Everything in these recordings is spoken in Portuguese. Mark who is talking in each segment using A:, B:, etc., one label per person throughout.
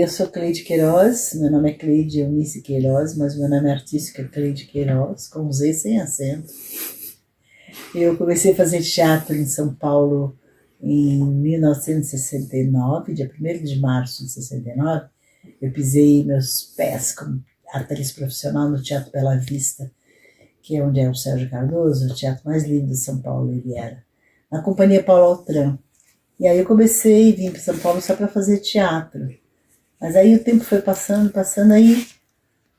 A: eu sou Cleide Queiroz, meu nome é Cleide Eunice Queiroz, mas meu nome artístico é Cleide Queiroz, com Z sem acento. Eu comecei a fazer teatro em São Paulo em 1969, dia 1º de março de 69. Eu pisei meus pés como atriz profissional no Teatro Bela Vista, que é onde é o Sérgio Cardoso, o teatro mais lindo de São Paulo ele era, na Companhia Paulo Altran. E aí eu comecei a vir para São Paulo só para fazer teatro. Mas aí o tempo foi passando, aí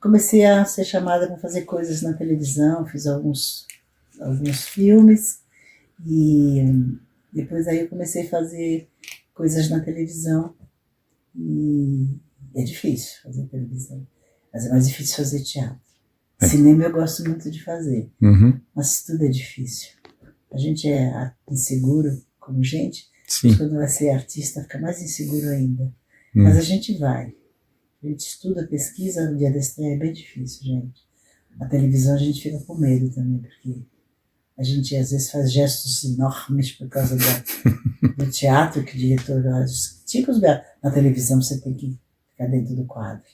A: comecei a ser chamada para fazer coisas na televisão, fiz alguns filmes, e depois aí eu comecei a fazer coisas na televisão. E é difícil fazer televisão, mas é mais difícil fazer teatro. Cinema eu gosto muito de fazer, mas tudo é difícil. A gente é inseguro como gente, mas quando vai ser artista fica mais inseguro ainda. Mas a gente vai. A gente estuda, pesquisa, no dia da estreia é bem difícil, gente. Na televisão a gente fica com medo também, porque a gente às vezes faz gestos enormes por causa do teatro, que o diretor... Tipos, na televisão você tem que ficar dentro do quadro.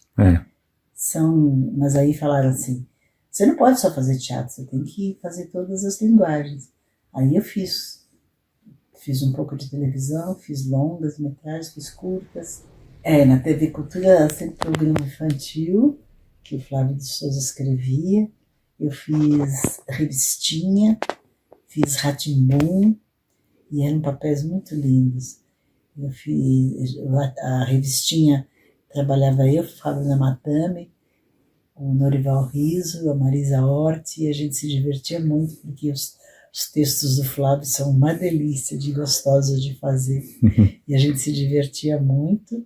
A: Mas aí falaram assim, você não pode só fazer teatro, você tem que fazer todas as linguagens. Aí eu fiz um pouco de televisão, fiz longas metragens, fiz curtas. Na TV Cultura sempre programa infantil, que o Flávio de Souza escrevia. Eu fiz revistinha, fiz Rá-Tim-Bum, e eram papéis muito lindos. Eu fiz a revistinha, trabalhava eu, Fábio Matame, o Norival Riso, a Marisa Hort, e a gente se divertia muito, porque os textos do Flávio são uma delícia de gostosos de fazer. E a gente se divertia muito.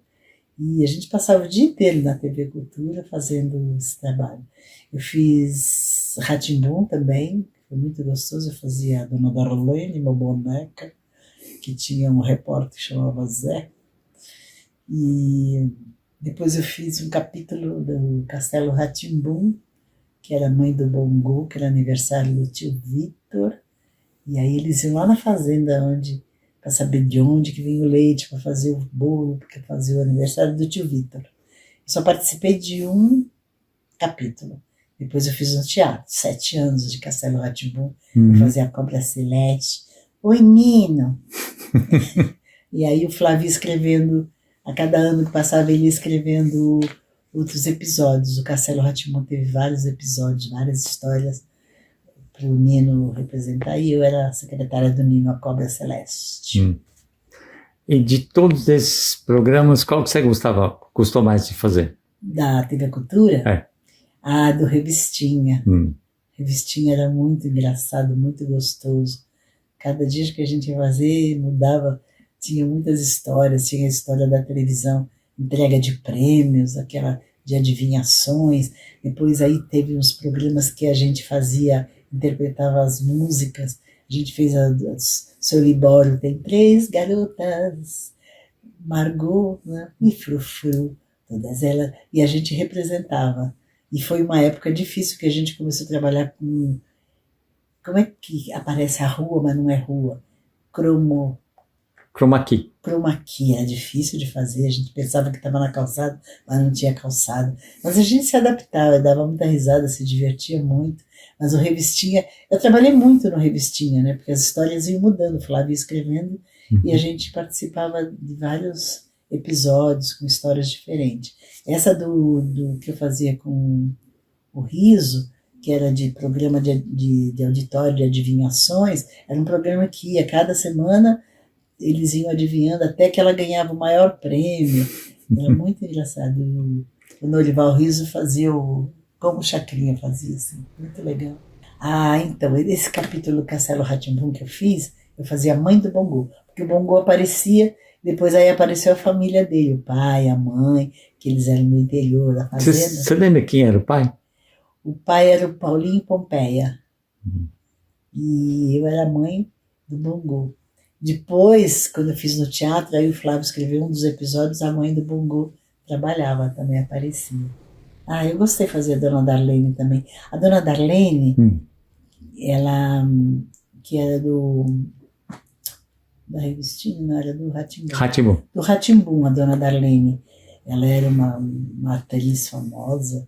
A: E a gente passava o dia inteiro na TV Cultura fazendo esse trabalho. Eu fiz Rá-Tim-Bum também, foi muito gostoso. Eu fazia a Dona Darlene, uma boneca, que tinha um repórter que chamava Zé. E depois eu fiz um capítulo do Castelo Rá-Tim-Bum, que era a mãe do Bongo, que era aniversário do tio Vitor. E aí eles iam lá na fazenda para saber de onde que vinha o leite, para fazer o bolo, para fazer o aniversário do tio Vitor. Eu só participei de um capítulo. Depois eu fiz um teatro, 7 anos de Castelo Rá-Tim-Bum, eu fazia a Cobra Celeste. Oi, Nino! E aí o Flávio escrevendo, a cada ano que passava ele ia escrevendo outros episódios. O Castelo Rá-Tim-Bum teve vários episódios, várias histórias para o Nino representar, e eu era a secretária do Nino, a Cobra Celeste.
B: E de todos esses programas, qual que você gostou mais de fazer?
A: Da TV Cultura? Do Revistinha. Revistinha era muito engraçado, muito gostoso. Cada dia que a gente ia fazer, mudava, tinha muitas histórias, tinha a história da televisão, entrega de prêmios, aquela de adivinhações, depois aí teve uns programas que a gente fazia, interpretava as músicas, a gente fez Seu Libório tem 3 garotas, Margot, né, e Frufru, todas elas, e a gente representava. E foi uma época difícil que a gente começou a trabalhar com, como é que aparece a rua, mas não é rua?
B: Chroma key.
A: Chroma key, era difícil de fazer, a gente pensava que estava na calçada, mas não tinha calçada. Mas a gente se adaptava, dava muita risada, se divertia muito. Mas o Revistinha, eu trabalhei muito no Revistinha, né? Porque as histórias iam mudando, o Flávio ia escrevendo, e a gente participava de vários episódios com histórias diferentes. Essa do que eu fazia com o Riso, que era de programa de auditório de adivinhações, era um programa que ia cada semana, eles iam adivinhando até que ela ganhava o maior prêmio. Era muito engraçado. O Norival Riso fazia como o Chacrinha fazia, assim, muito legal. Então, esse capítulo do Castelo Rá-Tim-Bum que eu fiz, eu fazia a mãe do Bongo, porque o Bongo aparecia, depois aí apareceu a família dele, o pai, a mãe, que eles eram do interior da fazenda.
B: Você lembra quem era o pai?
A: O pai era o Paulinho Pompeia. E eu era a mãe do Bongo. Depois, quando eu fiz no teatro, aí o Flávio escreveu um dos episódios, a mãe do Bongo trabalhava, também aparecia. Eu gostei de fazer a Dona Darlene também. A Dona Darlene, ela, que era da revistinha, não era do Rá-Tim-Bum.
B: Rá-Tim-Bum.
A: Do Rá-Tim-Bum, a Dona Darlene. Ela era uma atriz famosa,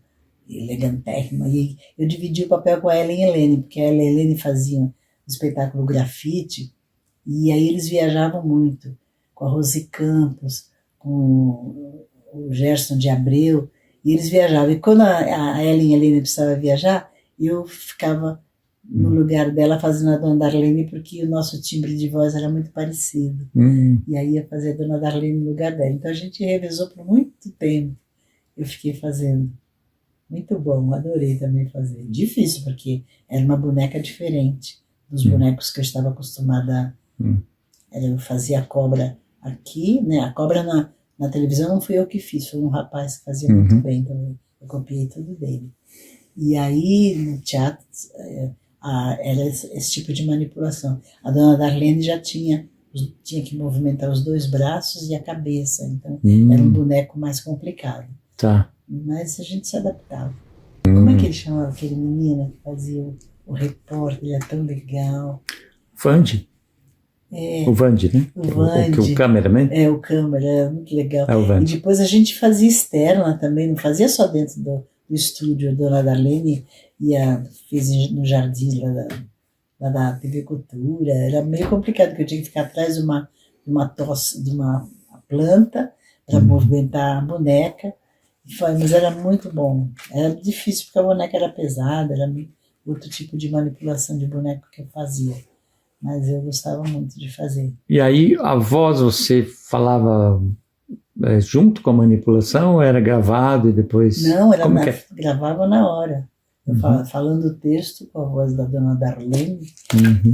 A: elegantérrima, e eu dividi o papel com a Ellen Helene, porque a Ellen Helene fazia um espetáculo grafite, e aí eles viajavam muito, com a Rose Campos, com o Gerson de Abreu, e eles viajavam. E quando a Ellen Helene precisava viajar, eu ficava no lugar dela fazendo a Dona Darlene, porque o nosso timbre de voz era muito parecido. E aí ia fazer a Dona Darlene no lugar dela. Então a gente revezou por muito tempo. Eu fiquei fazendo. Muito bom, adorei também fazer. Difícil, porque era uma boneca diferente dos bonecos que eu estava acostumada a... Eu fazia a cobra aqui, né? A cobra na televisão não fui eu que fiz, foi um rapaz que fazia muito bem também. Eu copiei tudo dele. E aí, no teatro, era esse tipo de manipulação. A Dona Darlene já tinha que movimentar os 2 braços e a cabeça, então era um boneco mais complicado.
B: Tá.
A: Mas a gente se adaptava. Como é que ele chamava aquele menino que fazia o repórter? Ele é tão legal.
B: Vande? O Vande, né?
A: O Vande.
B: O cameraman?
A: O câmera, é muito legal.
B: É o Vande.
A: E depois a gente fazia externa também, não fazia só dentro do estúdio. A Dona Darlene fez no jardim lá da TV Cultura. Era meio complicado, porque eu tinha que ficar atrás de uma planta para movimentar a boneca. Mas era muito bom. Era difícil porque a boneca era pesada, era outro tipo de manipulação de boneco que eu fazia. Mas eu gostava muito de fazer.
B: E aí a voz você falava junto com a manipulação ou era gravado e depois...
A: Não, gravava na hora. Eu falando o texto com a voz da Dona Darlene,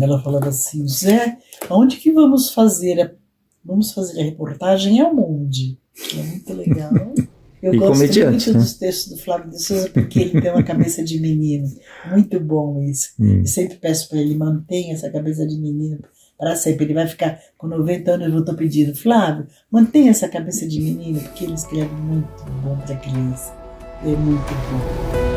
A: ela falava assim: Zé, aonde que vamos fazer? Vamos fazer a reportagem ao Monde. É muito legal. Eu gosto muito dos textos do Flávio de Souza, porque ele tem uma cabeça de menino. Muito bom isso. Eu sempre peço para ele, mantenha essa cabeça de menino para sempre. Ele vai ficar com 90 anos, eu estou pedindo, Flávio, mantenha essa cabeça de menino, porque ele escreve muito bom para criança. É muito bom.